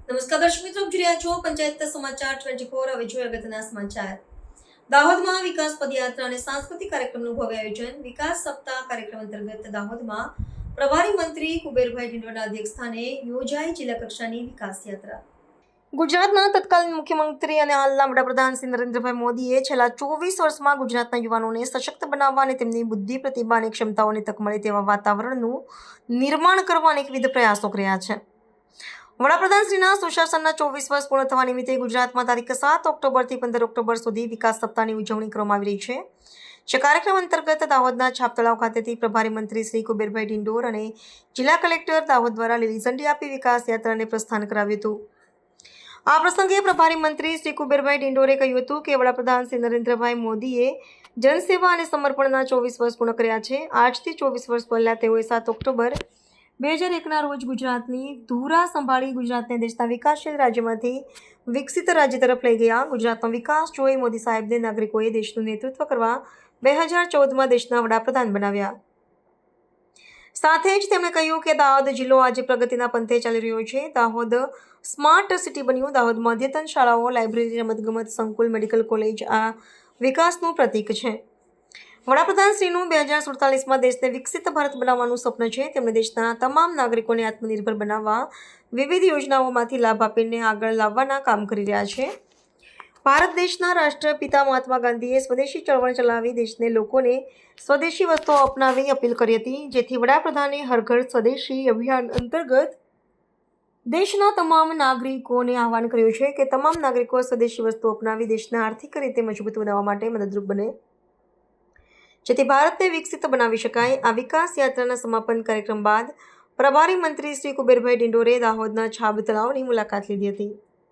નમસ્કાર દર્શક મિત્રો, જોઈ રહ્યા છો પંચાયત સમાચાર 24। હવે જોઈએ અગત્યના સમાચાર। દાહોદમાં વિકાસ પદયાત્રા અને સાંસ્કૃતિક કાર્યક્રમનું ભવ્ય આયોજન। વિકાસ સપ્તાહ કાર્યક્રમ અંતર્ગત દાહોદમાં પ્રભારી મંત્રી કુબેરભાઈ ડિંડોરના અધ્યક્ષસ્થાને યોજાઈ જિલ્લા કક્ષાની વિકાસ યાત્રા। ગુજરાતના તત્કાલીન મુખ્યમંત્રી અને હાલના વડાપ્રધાન શ્રી નરેન્દ્રભાઈ મોદીએ છેલ્લા 24 વર્ષમાં ગુજરાતના યુવાનોને સશક્ત બનાવવા અને તેમની બુદ્ધિ, પ્રતિભા અને ક્ષમતાઓને તક મળે તેવા વાતાવરણનું નિર્માણ કરવા અનેકવિધ પ્રયાસો કર્યા છે। વડાપ્રધાનશ્રીના સુશાસનના 24 વર્ષ પૂર્ણ થવા નિમિત્તે ગુજરાતમાં તારીખ 7 ઓક્ટોબરથી 15 ઓક્ટોબર સુધી વિકાસ સપ્તાહની ઉજવણી કરવામાં આવી રહી છે। જે કાર્યક્રમ અંતર્ગત દાહોદના છાપ તળાવ ખાતેથી પ્રભારી મંત્રી શ્રી કુબેરભાઈ ડિંડોર અને જિલ્લા કલેક્ટર દાહોદ દ્વારા લીલી ઝંડી આપી વિકાસ યાત્રાને પ્રસ્થાન કરાવ્યું હતું। આ પ્રસંગે પ્રભારી મંત્રી શ્રી કુબેરભાઈ ડિંડોરે કહ્યું હતું કે વડાપ્રધાન શ્રી નરેન્દ્રભાઈ મોદીએ જનસેવા અને સમર્પણના 24 વર્ષ પૂર્ણ કર્યા છે। આજથી 24 વર્ષ પહેલા તેઓએ 7 ઓક્ટોબર 2001ના રોજ ગુજરાતની ધુરા સંભાળી ગુજરાતને દેશના વિકાસશીલ રાજ્યમાંથી વિકસિત રાજ્ય તરફ લઈ ગયા। ગુજરાતનો વિકાસ જોઈ મોદી સાહેબને નાગરિકોએ દેશનું નેતૃત્વ કરવા 2014માં દેશના વડાપ્રધાન બનાવ્યા। સાથે જ તેમણે કહ્યું કે દાહોદ જિલ્લો આજે પ્રગતિના પંથે ચાલી રહ્યો છે। દાહોદ સ્માર્ટ સિટી બન્યું। દાહોદમાં અદ્યતન શાળાઓ, લાઇબ્રેરી, રમતગમત સંકુલ, મેડિકલ કોલેજ આ વિકાસનું પ્રતીક છે। વડાપ્રધાનશ્રીનું 2047માં દેશને વિકસિત ભારત બનાવવાનું સ્વપ્ન છે। તેમણે દેશના તમામ નાગરિકોને આત્મનિર્ભર બનાવવા વિવિધ યોજનાઓમાંથી લાભ આપીને આગળ લાવવાના કામ કરી રહ્યા છે। ભારત દેશના રાષ્ટ્રપિતા મહાત્મા ગાંધીએ સ્વદેશી ચળવળ ચલાવી દેશને લોકોને સ્વદેશી વસ્તુઓ અપનાવી અપીલ કરી હતી, જેથી વડાપ્રધાને હર ઘર સ્વદેશી અભિયાન અંતર્ગત દેશના તમામ નાગરિકોને આહવાન કર્યું છે કે તમામ નાગરિકો સ્વદેશી વસ્તુઓ અપનાવી દેશને આર્થિક રીતે મજબૂત બનાવવા માટે મદદરૂપ બને, જેથી ભારતને વિકસિત બનાવી શકાય। આ વિકાસ યાત્રાના સમાપન કાર્યક્રમ બાદ પ્રભારી મંત્રી શ્રી કુબેરભાઈ ડિંડોરે દાહોદના છાબ તળાવની મુલાકાત લીધી હતી।